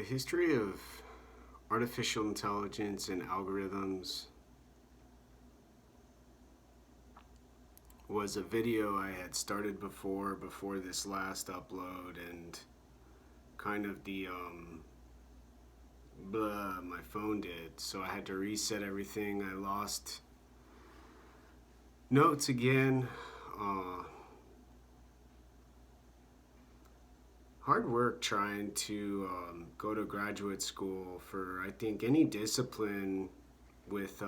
history of artificial intelligence and algorithms was a video I had started before this last upload, and kind of the blah my phone did, so I had to reset everything. I lost notes again. Hard work trying to go to graduate school for, I think, any discipline with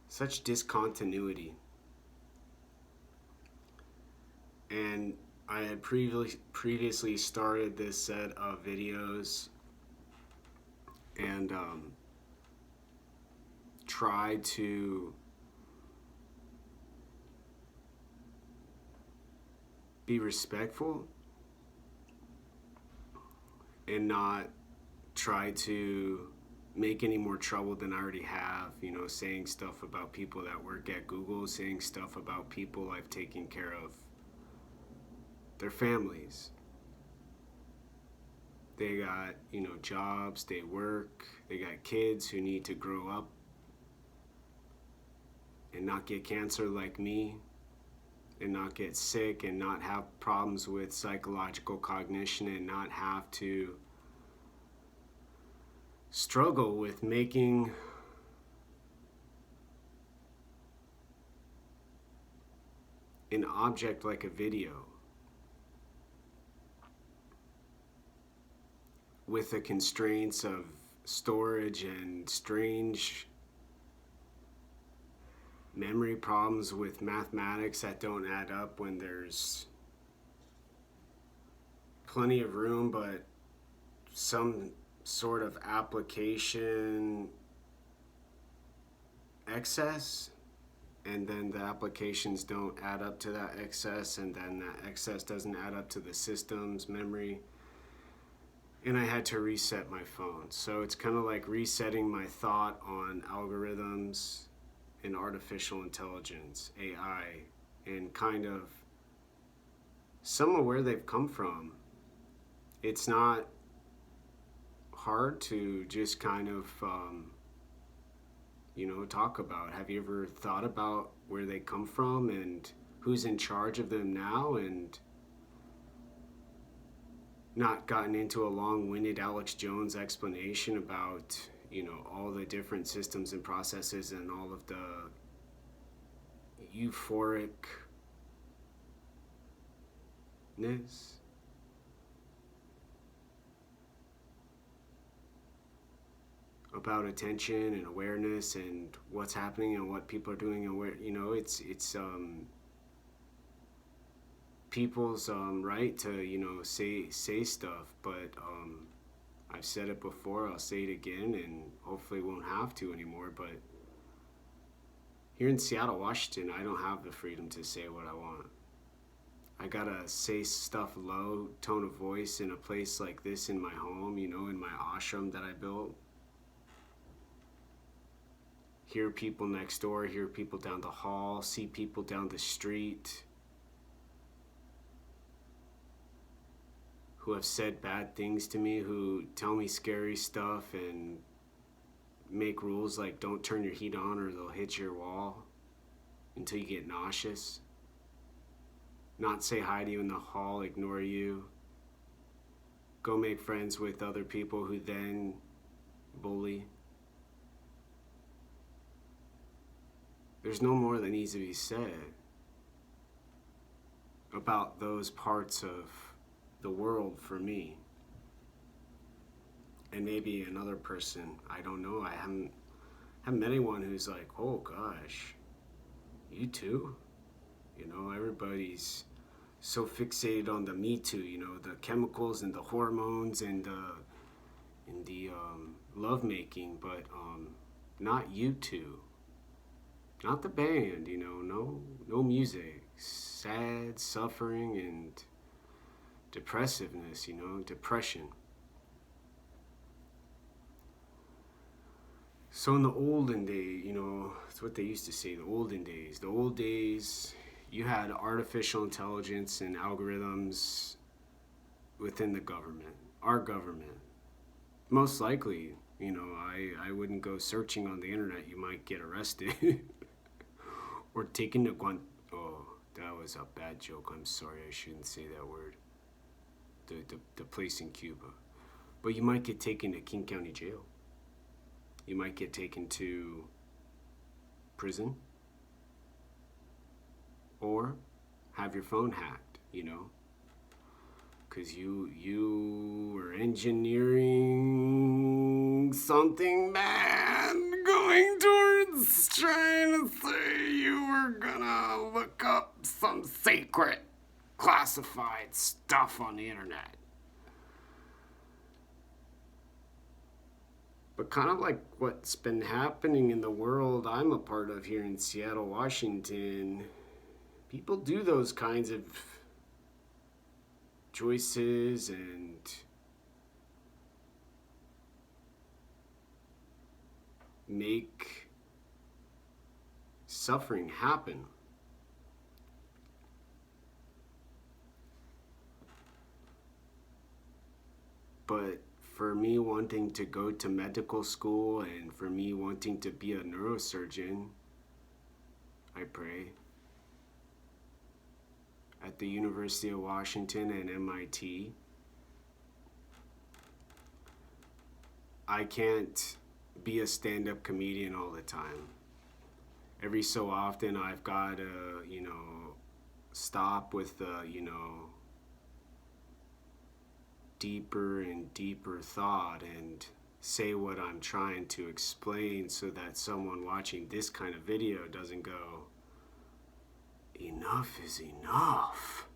such discontinuity. And I had previously started this set of videos and tried to be respectful and not try to make any more trouble than I already have, saying stuff about people that work at Google, saying stuff about people I've taken care of, their families. They got, jobs, they work, they got kids who need to grow up and not get cancer like me, and not get sick, and not have problems with psychological cognition, and not have to struggle with making an object like a video with the constraints of storage and strange memory problems with mathematics that don't add up when there's plenty of room, but some sort of application excess, and then the applications don't add up to that excess, and then that excess doesn't add up to the system's memory. And I had to reset my phone. So it's kind of like resetting my thought on algorithms and artificial intelligence, AI, and kind of some of where they've come from. It's not hard to just kind of, talk about. Have you ever thought about where they come from and who's in charge of them now, and not gotten into a long-winded Alex Jones explanation about, all the different systems and processes and all of the euphoricness about attention and awareness and what's happening and what people are doing, and where, it's people's right to, say stuff, but I've said it before, I'll say it again, and hopefully won't have to anymore. But here in Seattle, Washington, I don't have the freedom to say what I want. I gotta say stuff low, tone of voice, in a place like this, in my home, in my ashram that I built. Hear people next door, hear people down the hall, see people down the street who have said bad things to me, who tell me scary stuff and make rules like don't turn your heat on or they'll hit your wall until you get nauseous. Not say hi to you in the hall, ignore you. Go make friends with other people who then bully. There's no more that needs to be said about those parts of the world for me. And maybe another person, I don't know. I haven't met anyone who's like, oh gosh, you too? Everybody's so fixated on the me too, the chemicals and the hormones and the love making, but not you two. Not the band, no music. Sad, suffering, and depressiveness, depression. So in the olden days, it's what they used to say, the olden days. The old days, you had artificial intelligence and algorithms within the government, our government. Most likely, I wouldn't go searching on the internet. You might get arrested or taken to Guant. Oh, that was a bad joke. I'm sorry. I shouldn't say that word. The place in Cuba. But you might get taken to King County Jail. You might get taken to prison. Or have your phone hacked, because you were engineering something bad going towards trying to say you were gonna look up some secret classified stuff on the internet. But kind of like what's been happening in the world I'm a part of here in Seattle, Washington, people do those kinds of choices and make suffering happen. But for me wanting to go to medical school and for me wanting to be a neurosurgeon, I pray at the University of Washington and MIT. I can't be a stand-up comedian all the time. Every so often I've got to, stop with the, deeper and deeper thought and say what I'm trying to explain so that someone watching this kind of video doesn't go, enough is enough.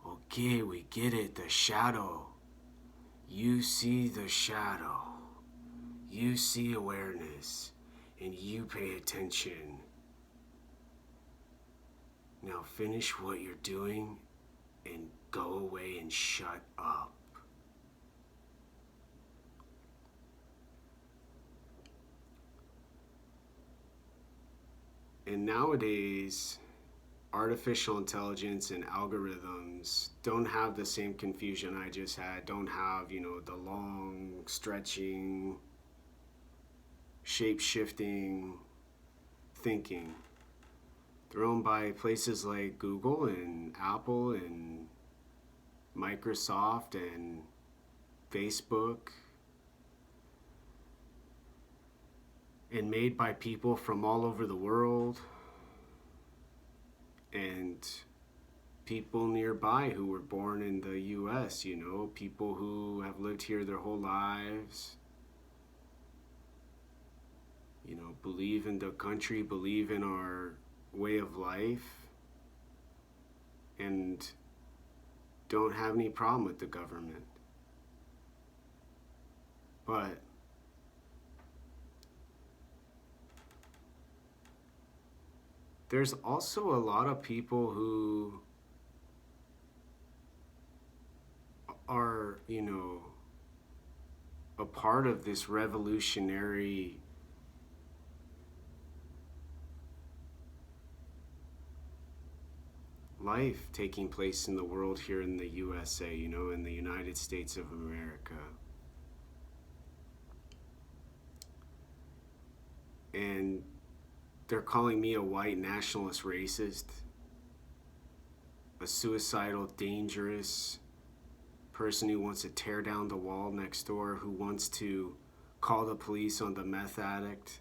Okay, we get it, the shadow. You see the shadow. You see awareness, and you pay attention. Now finish what you're doing and go away and shut up. And nowadays, artificial intelligence and algorithms don't have the same confusion I just had, don't have, the long, stretching, shape-shifting thinking. They're owned by places like Google and Apple and Microsoft and Facebook, and made by people from all over the world and people nearby who were born in the US, people who have lived here their whole lives, believe in the country, believe in our way of life, and don't have any problem with the government. But there's also a lot of people who are, a part of this revolutionary life taking place in the world here in the USA, in the United States of America. And they're calling me a white nationalist racist, a suicidal, dangerous person who wants to tear down the wall next door, who wants to call the police on the meth addict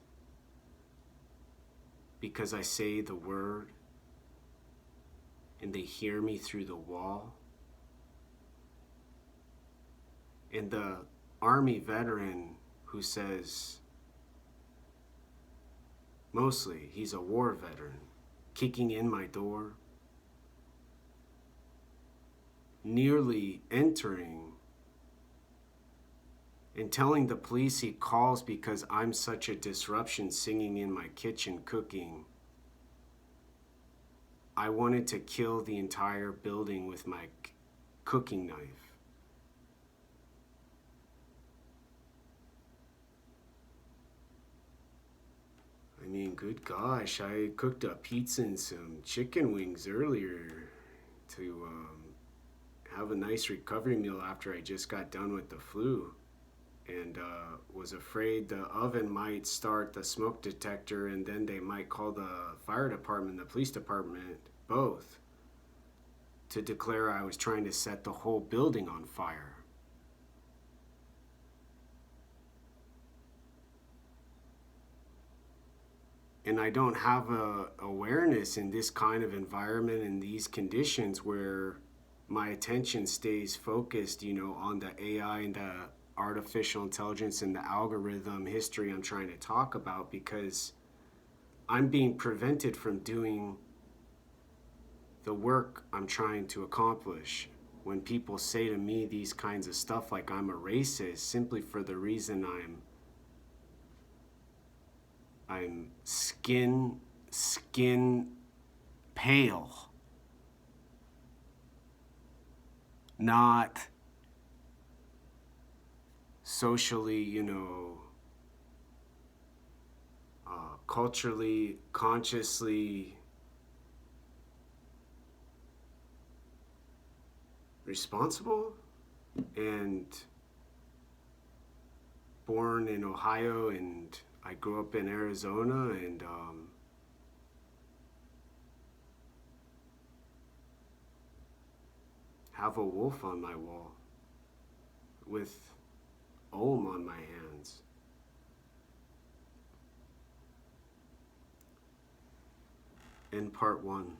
because I say the word and they hear me through the wall. And the Army veteran who says, mostly, he's a war veteran, kicking in my door, nearly entering and telling the police he calls because I'm such a disruption singing in my kitchen cooking. I wanted to kill the entire building with my cooking knife. I mean, good gosh, I cooked up pizza and some chicken wings earlier to have a nice recovery meal after I just got done with the flu. And was afraid the oven might start the smoke detector and then they might call the fire department, the police department, both, to declare I was trying to set the whole building on fire. And I don't have a awareness in this kind of environment, in these conditions, where my attention stays focused, on the AI and the artificial intelligence and the algorithm history I'm trying to talk about, because I'm being prevented from doing the work I'm trying to accomplish. When people say to me these kinds of stuff like I'm a racist, simply for the reason I'm skin pale, not socially, culturally, consciously responsible, and born in Ohio, and I grew up in Arizona, and have a wolf on my wall with Om on my hands. In part 1.